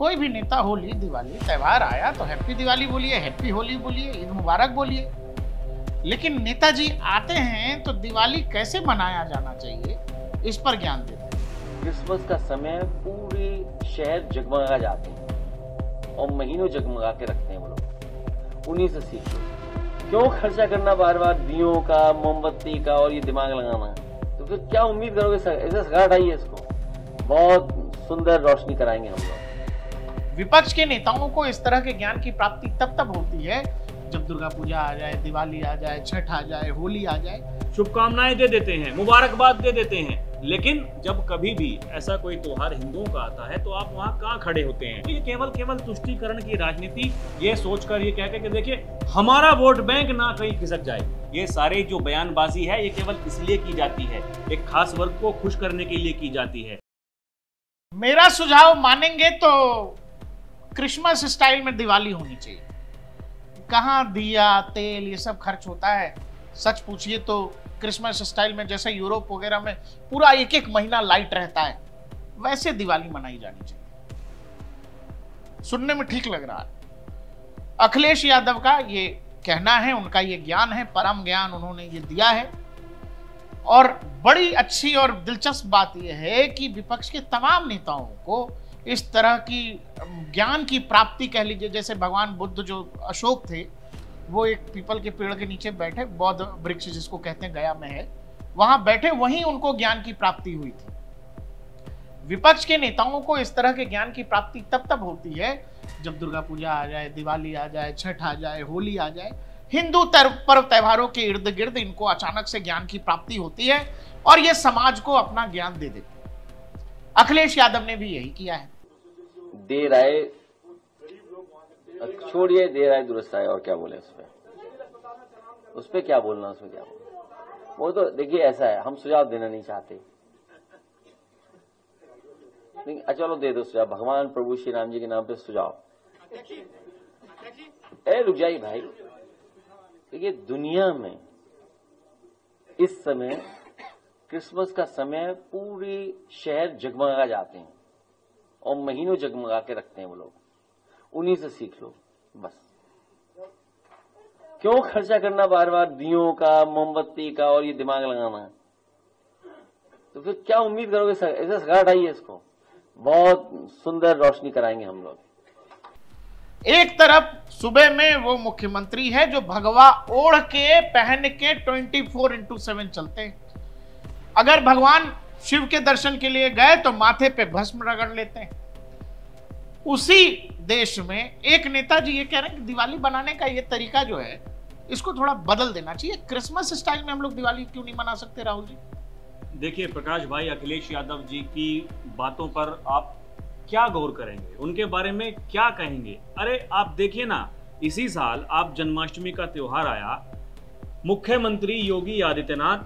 कोई भी नेता होली दिवाली त्योहार आया तो हैप्पी दिवाली बोलिए, हैप्पी होली बोलिए, ईद मुबारक बोलिए, लेकिन नेताजी आते हैं तो दिवाली कैसे मनाया जाना चाहिए इस पर ज्ञान देते हैं। क्रिसमस का समय पूरे शहर जगमगा जाते हैं और महीनों जगमगा के रखते हैं वो लोग। उन्हीं से सीख लो, क्यों खर्चा करना बार बार दियों का, मोमबत्ती का और ये दिमाग लगाना। तो फिर क्या उम्मीद करोगे, ऐसा सगा हटाइए इसको, बहुत सुंदर रोशनी कराएंगे हम लोग। विपक्ष के नेताओं को इस तरह के ज्ञान की प्राप्ति तब होती है जब दुर्गा पूजा आ जाए, दिवाली आ जाए, छठ आ जाए, होली आ जाए, शुभकामनाएं दे देते हैं, मुबारकबाद दे देते हैं, लेकिन जब कभी भी ऐसा कोई त्योहार हिंदुओं का आता है तो आप वहाँ कहाँ खड़े होते हैं। ये केवल तुष्टीकरण की राजनीति, ये सोचकर ये कहकर कि देखिए हमारा वोट बैंक ना कहीं खिसक जाए, ये सारे जो बयानबाजी है ये केवल इसलिए की जाती है, एक खास वर्ग को खुश करने के लिए की जाती है। मेरा सुझाव मानेंगे तो क्रिसमस स्टाइल में दिवाली होनी चाहिए। कहाँ दिया तेल ये सब खर्च होता है, सच पूछिए तो क्रिसमस स्टाइल में जैसे यूरोप वगैरह में पूरा एक एक महीना लाइट रहता है, वैसे दिवाली मनाई जानी चाहिए। सुनने में ठीक लग रहा है। अखिलेश यादव का ये कहना है, उनका ये ज्ञान है, परम ज्ञान उन्होंने ये दिया है। और बड़ी अच्छी और दिलचस्प बात यह है कि विपक्ष के तमाम नेताओं को इस तरह की ज्ञान की प्राप्ति, कह लीजिए जैसे भगवान बुद्ध जो अशोक थे, वो एक पीपल के पेड़ के नीचे बैठे, बौद्ध वृक्ष जिसको कहते हैं गया में है, वहां बैठे, वहीं उनको ज्ञान की प्राप्ति हुई थी। विपक्ष के नेताओं को इस तरह के ज्ञान की प्राप्ति तब होती है जब दुर्गा पूजा आ जाए, दिवाली आ जाए, छठ आ जाए, होली आ जाए, हिंदू पर्व त्योहारों के इर्द गिर्द इनको अचानक से ज्ञान की प्राप्ति होती है और ये समाज को अपना ज्ञान दे देते हैं। अखिलेश यादव ने भी यही किया है। देर आए, छोड़िए, देर आए दुरुस्त आए, और क्या बोले उस पे क्या बोलना, उसमें क्या बोलना। वो तो देखिए ऐसा है, हम सुझाव देना नहीं चाहते, चलो दे दो सुझाव, भगवान प्रभु श्री राम जी के नाम पे सुझाव। रुक जाइए भाई, देखिए दुनिया में इस समय क्रिसमस का समय पूरे शहर जगमगा जाते हैं और महीनों जगमगा के रखते हैं वो लोग। उन्हीं से सीख लो बस, क्यों खर्चा करना बार बार दियों का, मोमबत्ती का और ये दिमाग लगाना। तो फिर क्या उम्मीद करोगे, ऐसा सगा हटाइए इसको, बहुत सुंदर रोशनी कराएंगे हम लोग। एक तरफ सुबह में वो मुख्यमंत्री है जो भगवा ओढ़ के पहन के 24/7 चलते हैं। अगर भगवान शिव के दर्शन के लिए गए तो माथे पे भस्म रगड़ लेते हैं। उसी देश में एक नेताजी ये कह रहे हैं कि दिवाली बनाने का ये तरीका जो है इसको थोड़ा बदल देना चाहिए। क्रिसमस स्टाइल में हम लोग दिवाली क्यों नहीं मना सकते राहुल जी? देखिए प्रकाश भाई, अखिलेश यादव जी की बातों पर आप क्या गौर करेंगे, उनके बारे में क्या कहेंगे? अरे आप देखिए ना, इसी साल आप जन्माष्टमी का त्योहार आया, मुख्यमंत्री योगी आदित्यनाथ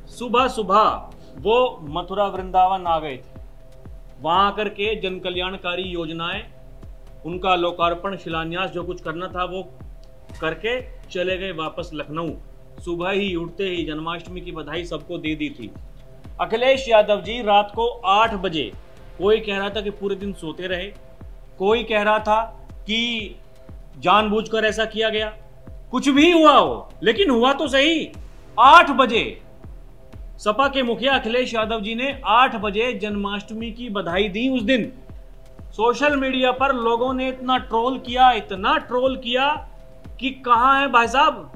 सुबह सुबह वो मथुरा वृंदावन आ गए थे। वहां आकर के जन कल्याणकारी योजनाएं, उनका लोकार्पण, शिलान्यास जो कुछ करना था वो करके चले गए वापस लखनऊ। सुबह ही उठते ही जन्माष्टमी की बधाई सबको दे दी थी। अखिलेश यादव जी रात को 8 बजे, कोई कह रहा था कि पूरे दिन सोते रहे, कोई कह रहा था कि जानबूझकर ऐसा किया गया, कुछ भी हुआ हो, लेकिन हुआ तो सही। 8 बजे सपा के मुखिया अखिलेश यादव जी ने 8 बजे जन्माष्टमी की बधाई दी। उस दिन सोशल मीडिया पर लोगों ने इतना ट्रोल किया कि कहां है भाई साहब,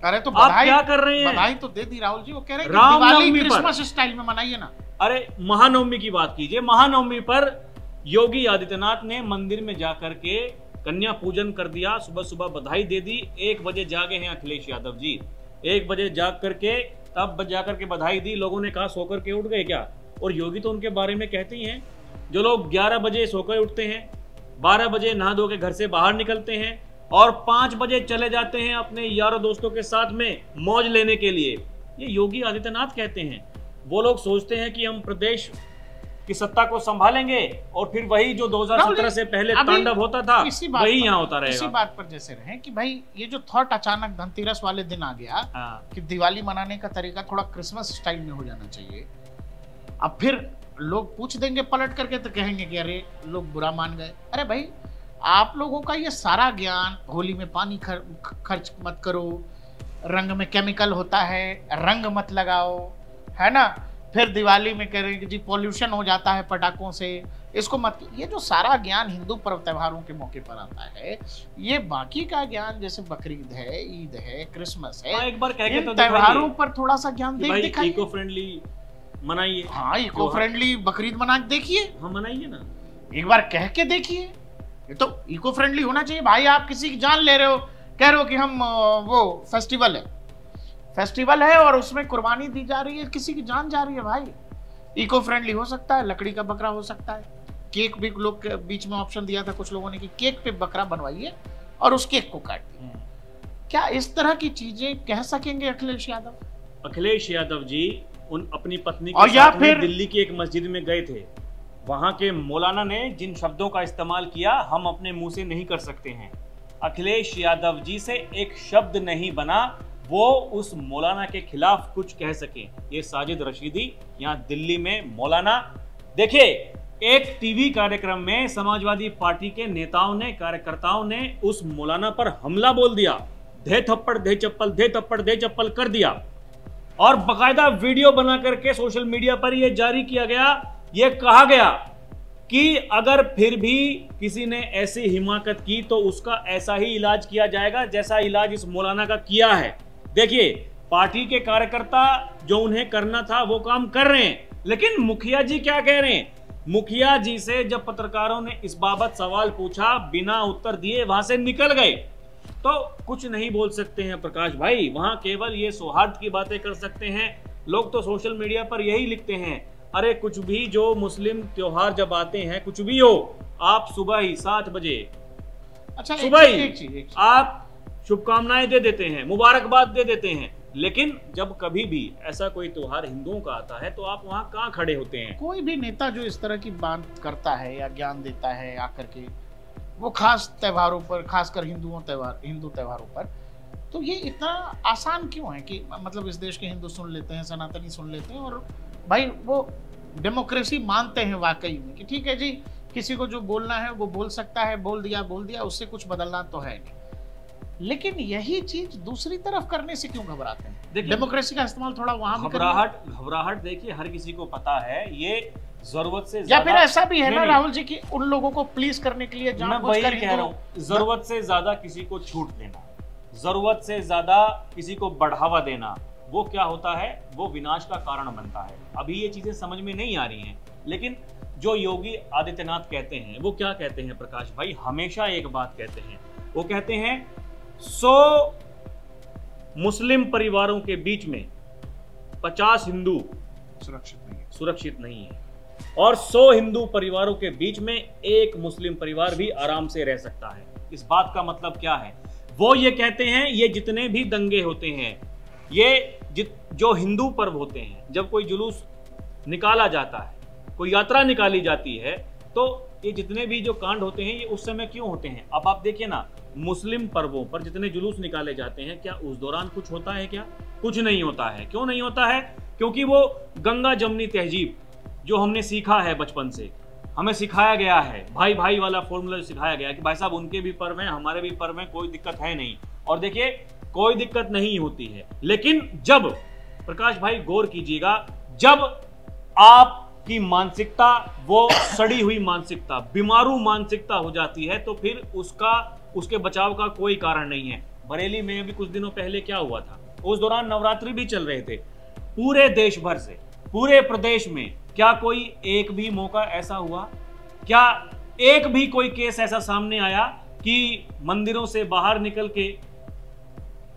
अरे तो आप क्या कर रहे हैं? बधाई तो दे दी राहुल जी, वो कह रहे हैं रामनवमी क्रिसमस स्टाइल में मनाइए ना। अरे महानवमी की बात कीजिए, महानवमी पर योगी आदित्यनाथ ने मंदिर में जाकर के कन्या पूजन कर दिया, सुबह सुबह बधाई दे दी। 1 बजे जागे हैं अखिलेश यादव जी, 1 बजे जाग करके तब जाकर के बधाई दी। लोगों ने कहा सोकर के उठ गए क्या? और योगी तो उनके बारे में कहते ही हैं, जो लोग 11 बजे सोकर उठते हैं, 12 बजे नहा धो के घर से बाहर निकलते हैं और 5 बजे चले जाते हैं अपने यारों दोस्तों के साथ में मौज लेने के लिए, ये योगी आदित्यनाथ कहते हैं। वो लोग सोचते हैं कि हम प्रदेश की सत्ता को संभालेंगे और फिर वही जो 2017 से पहले तांडव होता था वही यहाँ होता रहेगा। इसी बात पर जैसे रहे कि भाई ये जो थॉट अचानक धनतेरस वाले दिन आ गया कि दिवाली मनाने का तरीका थोड़ा क्रिसमस स्टाइल में हो जाना चाहिए। अब फिर लोग पूछ देंगे पलट करके तो कहेंगे कि अरे लोग बुरा मान गए। अरे भाई, आप लोगों का ये सारा ज्ञान, होली में पानी खर्च मत करो, रंग में केमिकल होता है, रंग मत लगाओ, है ना, फिर दिवाली में कह रहे हैं कि जी पॉल्यूशन हो जाता है पटाखों से, इसको मत। ये जो सारा ज्ञान हिंदू पर्व त्योहारों के मौके पर आता है, ये बाकी का ज्ञान जैसे बकरीद है, ईद है, क्रिसमस है, एक बार कह के तो त्योहारों पर थोड़ा सा ज्ञान दिखाइए। इको फ्रेंडली मनाइए। हाँ, इको फ्रेंडली बकरीद मना के देखिए। हाँ, मनाइए ना, एक बार कह के देखिए। ये तो इको फ्रेंडली होना चाहिए भाई। आप किसी की जान ले रहे हो, कह रहे हो कि हम वो फेस्टिवल है और उसमें कुर्बानी दी जा रही है, किसी की जान जा रही है भाई। इको फ्रेंडली हो सकता है, लकड़ी का बकरा हो सकता है, केक भी लोग के बीच में ऑप्शन दिया था कुछ लोगों ने कि केक पे बकरा बनवाइए और उस केक को काटिए। क्या इस तरह की चीजें कह सकेंगे अखिलेश यादव? अखिलेश यादव जी उन अपनी पत्नी के साथ में दिल्ली की एक मस्जिद में गए थे। वहां के मौलाना ने जिन शब्दों का इस्तेमाल किया, हम अपने मुंह से नहीं कर सकते हैं। अखिलेश यादव जी से एक शब्द नहीं बना वो उस मौलाना के खिलाफ कुछ कह सके। ये साजिद रशीदी यहाँ दिल्ली में मौलाना, देखिए, एक टीवी कार्यक्रम में समाजवादी पार्टी के नेताओं ने, कार्यकर्ताओं ने उस मौलाना पर हमला बोल दिया, धे थप्पड़ धे चप्पल, धे थप्पड़ धे चप्पल कर दिया, और बकायदा वीडियो बना करके सोशल मीडिया पर यह जारी किया गया, यह कहा गया कि अगर फिर भी किसी ने ऐसी हिमाकत की तो उसका ऐसा ही इलाज किया जाएगा जैसा इलाज इस मौलाना का किया है। देखिए, पार्टी के कार्यकर्ता जो उन्हें करना था वो काम कर रहे हैं, लेकिन मुखिया जी क्या कह रहे हैं? मुखिया जी से जब पत्रकारों ने इस बाबत सवाल पूछा, बिना उत्तर दिए वहां से निकल गए। तो कुछ नहीं बोल सकते हैं प्रकाश भाई, वहां केवल ये सौहार्द की बातें कर सकते हैं। लोग तो सोशल मीडिया पर यही लिखते हैं, अरे कुछ भी, जो मुस्लिम त्योहार जब आते हैं, कुछ भी हो, आप सुबह ही 7 बजे, अच्छा, सुबह ही आप शुभकामनाएं दे देते हैं, मुबारकबाद दे देते हैं, लेकिन जब कभी भी ऐसा कोई त्योहार हिंदुओं का आता है तो आप वहां कहां खड़े होते हैं? कोई भी नेता जो इस तरह की बात करता है या ज्ञान देता है आकर के, वो खास त्योहारों पर, खासकर हिंदू त्योहारों पर, तो ये इतना आसान क्यों है कि मतलब इस देश के हिंदू सुन लेते हैं, सनातनी सुन लेते हैं, और भाई वो डेमोक्रेसी मानते हैं वाकई में कि ठीक है जी, किसी को जो बोलना है वो बोल सकता है, बोल दिया, उससे कुछ बदलना तो है नहीं। लेकिन यही चीज दूसरी तरफ करने से क्यों घबराते हैं? डेमोक्रेसी का इस्तेमाल थोड़ा वहां भी घबराहट देखिए, हर किसी को पता है, ये जरूरत से ज्यादा, या फिर ऐसा भी है ना राहुल जी कि उन लोगों को प्लीज करने के लिए जानबूझकर कह रहा हूं, जरूरत से ज्यादा किसी को छूट देना, जरूरत से ज्यादा किसी को बढ़ावा देना, वो क्या होता है, वो विनाश का कारण बनता है। अभी ये चीजें समझ में नहीं आ रही हैं, लेकिन जो योगी आदित्यनाथ कहते हैं, वो क्या कहते हैं प्रकाश भाई? हमेशा एक बात कहते हैं, वो कहते हैं 100 मुस्लिम परिवारों के बीच में 50 हिंदू सुरक्षित नहीं है, और 100 हिंदू परिवारों के बीच में एक मुस्लिम परिवार भी आराम से रह सकता है। इस बात का मतलब क्या है? वो ये कहते हैं, ये जितने भी दंगे होते हैं, ये जो हिंदू पर्व होते हैं, जब कोई जुलूस निकाला जाता है, कोई यात्रा निकाली जाती है, तो ये जितने भी जो कांड होते हैं, ये उस समय क्यों होते हैं? अब आप देखिए ना, मुस्लिम पर्वों पर जितने जुलूस निकाले जाते हैं, क्या उस दौरान कुछ होता है? क्या कुछ नहीं होता है। क्यों नहीं होता है? क्योंकि वो गंगा जमनी तहजीब जो हमने सीखा है बचपन से, हमें सिखाया गया है, भाई भाई वाला फॉर्मूला सिखाया गया कि भाई साहब उनके भी पर्व हैं, हमारे भी पर्व हैं, कोई दिक्कत है नहीं। और देखिए, कोई दिक्कत नहीं होती है, लेकिन जब, प्रकाश भाई गौर कीजिएगा, जब आपकी मानसिकता वो सड़ी हुई मानसिकता, बीमारू मानसिकता हो जाती है, तो फिर उसके बचाव का कोई कारण नहीं है। बरेली में अभी कुछ दिनों पहले क्या हुआ था? उस दौरान नवरात्रि भी चल रहे थे, पूरे देश भर से, पूरे प्रदेश में क्या कोई एक भी मौका ऐसा हुआ, क्या एक भी कोई केस ऐसा सामने आया कि मंदिरों से बाहर निकल के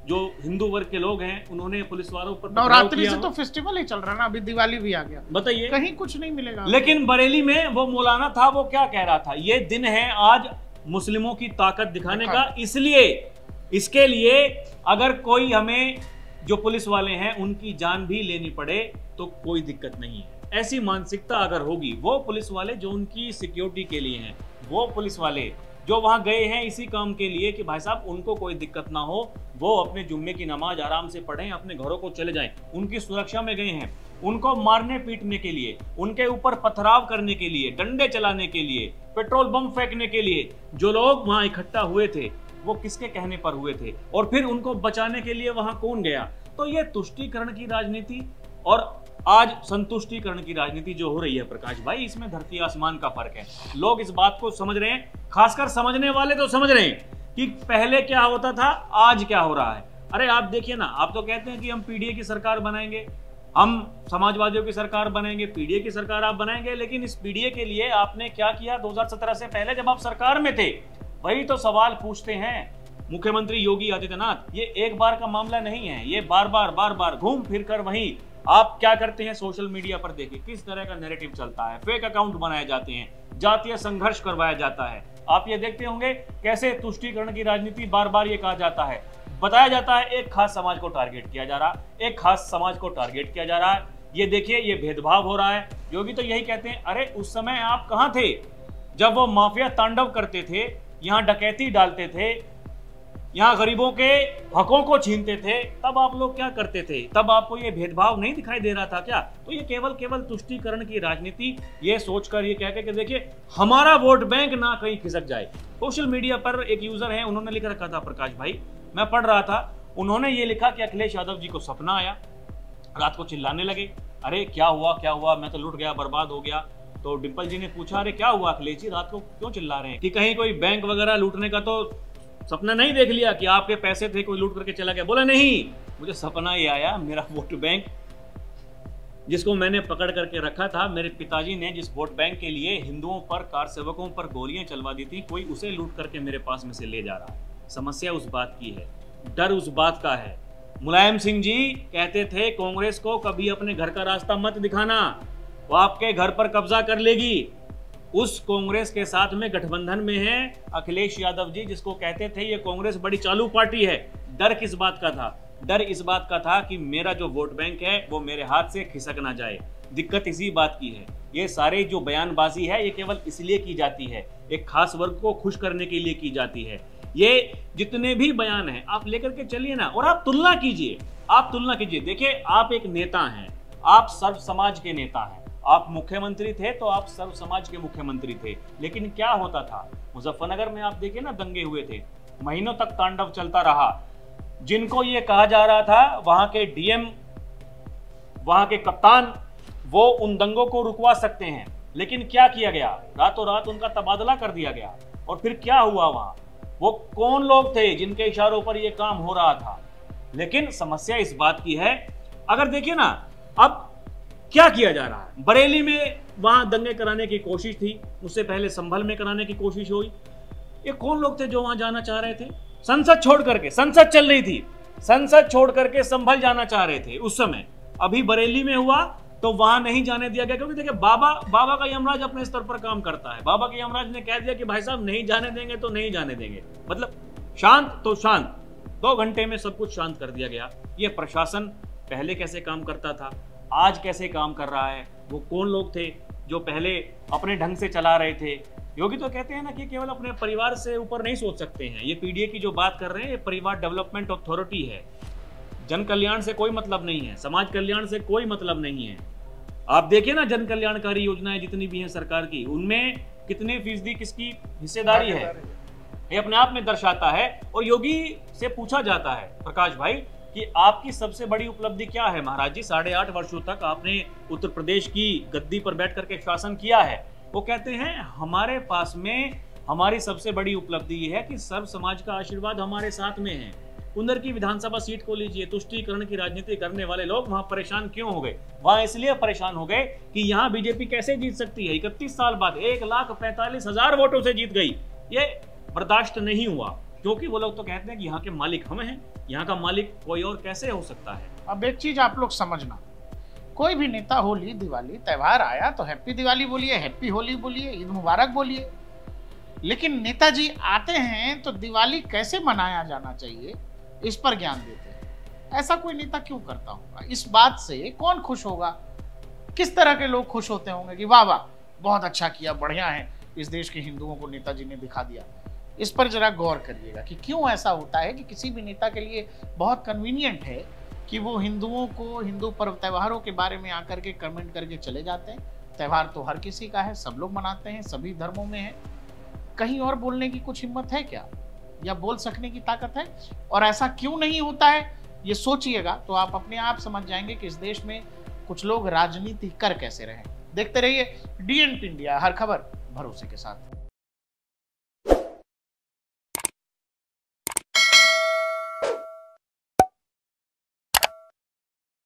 जो हिंदू वर्ग के लोग हैं उन्होंने पुलिस वालों पर नवरात्रि से तो फेस्टिवल ही चल रहा है ना, अभी दिवाली भी आ गया, बताइए, कहीं कुछ नहीं मिलेगा। लेकिन बरेली में वो मौलाना था, वो क्या कह रहा था? ये दिन है आज मुस्लिमों की ताकत दिखाने का, इसलिए इसके लिए अगर कोई हमें जो पुलिस वाले हैं उनकी जान भी लेनी पड़े तो कोई दिक्कत नहीं है। ऐसी मानसिकता अगर होगी, वो पुलिस वाले जो उनकी सिक्योरिटी के लिए हैं, वो पुलिस वाले जो वहां गए हैं इसी काम के लिए कि भाई साहब उनको कोई दिक्कत ना हो, वो अपने जुम्मे की नमाज आराम से पढ़ें, अपने घरों को चले जाएं, उनकी सुरक्षा में गए हैं, उनको मारने पीटने के लिए, उनके ऊपर पथराव करने के लिए, डंडे चलाने के लिए, पेट्रोल बम फेंकने के लिए जो लोग वहां इकट्ठा हुए थे वो किसके कहने पर हुए थे, और फिर उनको बचाने के लिए वहां कौन गया? तो ये तुष्टीकरण की राजनीति और आज संतुष्टीकरण की राजनीति जो हो रही है प्रकाश भाई, इसमें धरती आसमान का फर्क है। लोग इस बात को समझ रहे हैं, खासकर समझने वाले तो समझ रहे हैं कि पहले क्या होता था, आज क्या हो रहा है। अरे आप देखिए ना, आप तो कहते हैं कि हम पीडीए की सरकार बनाएंगे, हम समाजवादियों की सरकार बनेंगे, पीडीए की सरकार आप बनाएंगे, लेकिन इस पीडीए के लिए आपने क्या किया 2017 से पहले जब आप सरकार में थे? वही तो सवाल पूछते हैं मुख्यमंत्री योगी आदित्यनाथ। ये एक बार का मामला नहीं है, ये बार बार घूम फिर कर वहीं आप क्या करते हैं सोशल मीडिया पर देखिए किस तरह का नैरेटिव चलता है, फेक अकाउंट बनाए जाते हैं, जातीय संघर्ष करवाया जाता है। आप ये देखते होंगे कैसे तुष्टीकरण की राजनीति बार बार ये कहा जाता है, बताया जाता है एक खास समाज को टारगेट किया जा रहा, एक खास समाज को टारगेट किया जा रहा है, ये देखिए ये भेदभाव हो रहा है। योगी तो यही कहते हैं, अरे उस समय आप कहां थे जब वो माफिया तांडव करते थे, यहां डकैती डालते थे, यहां गरीबों के हकों को छीनते थे, तब आप लोग क्या करते थे? तब आपको ये भेदभाव नहीं दिखाई दे रहा था क्या? तो ये केवल तुष्टीकरण की राजनीति, ये सोचकर ये कहकर कि देखिए हमारा वोट बैंक ना कहीं खिसक जाए। सोशल मीडिया पर एक यूजर है, उन्होंने लिख रखा था प्रकाश भाई, मैं पढ़ रहा था, उन्होंने ये लिखा कि अखिलेश यादव जी को सपना आया, रात को चिल्लाने लगे, अरे क्या हुआ, मैं तो लुट गया, बर्बाद हो गया। तो डिम्पल जी ने पूछा, अरे क्या हुआ अखिलेश जी, रात को क्यों चिल्ला रहे हैं? कि कहीं कोई बैंक वगैरह लूटने का तो सपना नहीं देख लिया कि आपके पैसे थे कोई लूट करके चला गया? बोला नहीं, मुझे सपना ये आया, मेरा वोट बैंक जिसको मैंने पकड़ करके रखा था, मेरे पिताजी ने जिस वोट बैंक के लिए हिंदुओं पर, कार सेवकों पर गोलियां चलवा दी थी, कोई उसे लूट करके मेरे पास में से ले जा रहा है। समस्या उस बात की है, डर उस बात का है। मुलायम सिंह जी कहते थे कांग्रेस को कभी अपने घर का रास्ता मत दिखाना, वो आपके घर पर कब्जा कर लेगी। उस कांग्रेस के साथ में गठबंधन में है अखिलेश यादव जी, जिसको कहते थे ये कांग्रेस बड़ी चालू पार्टी है। डर किस बात का था? डर इस बात का था कि मेरा जो वोट बैंक है वो मेरे हाथ से खिसक ना जाए। दिक्कत इसी बात की है। ये सारे जो बयानबाजी है ये केवल इसलिए की जाती है, एक खास वर्ग को खुश करने के लिए की जाती है। ये जितने भी बयान हैं आप लेकर के चलिए ना, और आप तुलना कीजिए। देखिए आप एक नेता हैं, आप सर्व समाज के नेता हैं, आप मुख्यमंत्री थे तो आप सर्व समाज के मुख्यमंत्री थे, लेकिन क्या होता था मुजफ्फरनगर में? आप देखिए ना, दंगे हुए थे, महीनों तक तांडव चलता रहा। जिनको ये कहा जा रहा था वहां के डीएम, वहां के कप्तान, वो उन दंगों को रुकवा सकते हैं, लेकिन क्या किया गया? रातों रात उनका तबादला कर दिया गया। और फिर क्या हुआ वहां? वो कौन लोग थे जिनके इशारों पर यह काम हो रहा था? लेकिन समस्या इस बात की है, अगर देखिए ना अब क्या किया जा रहा है। बरेली में वहां दंगे कराने की कोशिश थी, उससे पहले संभल में कराने की कोशिश हुई। ये कौन लोग थे जो वहां जाना चाह रहे थे? संसद छोड़ करके, संसद चल रही थी, संसद छोड़ करके संभल जाना चाह रहे थे उस समय। अभी बरेली में हुआ तो वहां नहीं जाने दिया गया, क्योंकि देखिए बाबा का यमराज अपने स्तर पर काम करता है। बाबा के यमराज ने कह दिया कि भाई साहब नहीं जाने देंगे तो नहीं जाने देंगे, मतलब शांत तो शांत। 2 घंटे में सब कुछ शांत कर दिया गया। ये प्रशासन पहले कैसे काम करता था, आज कैसे काम कर रहा है? वो कौन लोग थे जो पहले अपने ढंग से चला रहे थे? योगी तो कहते हैं ना कि केवल अपने परिवार से ऊपर नहीं सोच सकते हैं। ये पीडीए की जो बात कर रहे हैं, ये परिवार डेवलपमेंट अथॉरिटी है। जन कल्याण से कोई मतलब नहीं है, समाज कल्याण से कोई मतलब नहीं है। आप देखिए ना, जन कल्याणकारी योजनाएं जितनी भी हैं सरकार की, उनमें कितने फीसदी किसकी हिस्सेदारी है, ये अपने आप में दर्शाता है। और योगी से पूछा जाता है प्रकाश भाई कि आपकी सबसे बड़ी उपलब्धि क्या है? महाराज जी 8.5 वर्षों तक आपने उत्तर प्रदेश की गद्दी पर बैठ करके शासन किया है। वो कहते हैं हमारे पास में हमारी सबसे बड़ी उपलब्धि ये है कि सर्व समाज का आशीर्वाद हमारे साथ में है। कुंदर की विधानसभा सीट को लीजिए, तुष्टीकरण की राजनीति करने वाले लोग वहां परेशान क्यों हो गए? वहां इसलिए परेशान हो गए कि यहाँ बीजेपी कैसे जीत सकती है? 31 साल बाद 1,45,000 वोटों से जीत गई। ये बर्दाश्त नहीं हुआ, क्योंकि वो लोग तो कहते हैं कि यहाँ के मालिक हम हैं, यहाँ का मालिक कोई और कैसे हो सकता है? अब एक चीज आप लोग समझना, कोई भी नेता होली दिवाली त्योहार आया तो हैप्पी दिवाली बोलिए, हैप्पी होली बोलिए, ईद मुबारक बोलिए, लेकिन नेताजी आते हैं तो दिवाली कैसे मनाया जाना चाहिए इस पर ज्ञान देते हैं। ऐसा कोई नेता क्यों करता होगा? इस बात से कौन खुश होगा? किस तरह के लोग खुश होते होंगे कि वाह वाह बहुत अच्छा किया, बढ़िया है, इस देश के हिंदुओं को नेताजी ने दिखा दिया। इस पर जरा गौर करिएगा कि क्यों ऐसा होता है कि किसी भी नेता के लिए बहुत कन्वीनियंट है कि वो हिंदुओं को, हिंदू पर्व त्योहारों के बारे में आकर के कमेंट करके चले जाते हैं। त्योहार तो हर किसी का है, सब लोग मनाते हैं, सभी धर्मों में है। कहीं और बोलने की कुछ हिम्मत है क्या, या बोल सकने की ताकत है? और ऐसा क्यों नहीं होता है, ये सोचिएगा तो आप अपने आप समझ जाएंगे कि इस देश में कुछ लोग राजनीति कर कैसे रहे। देखते रहिए DNP इंडिया, हर खबर भरोसे के साथ।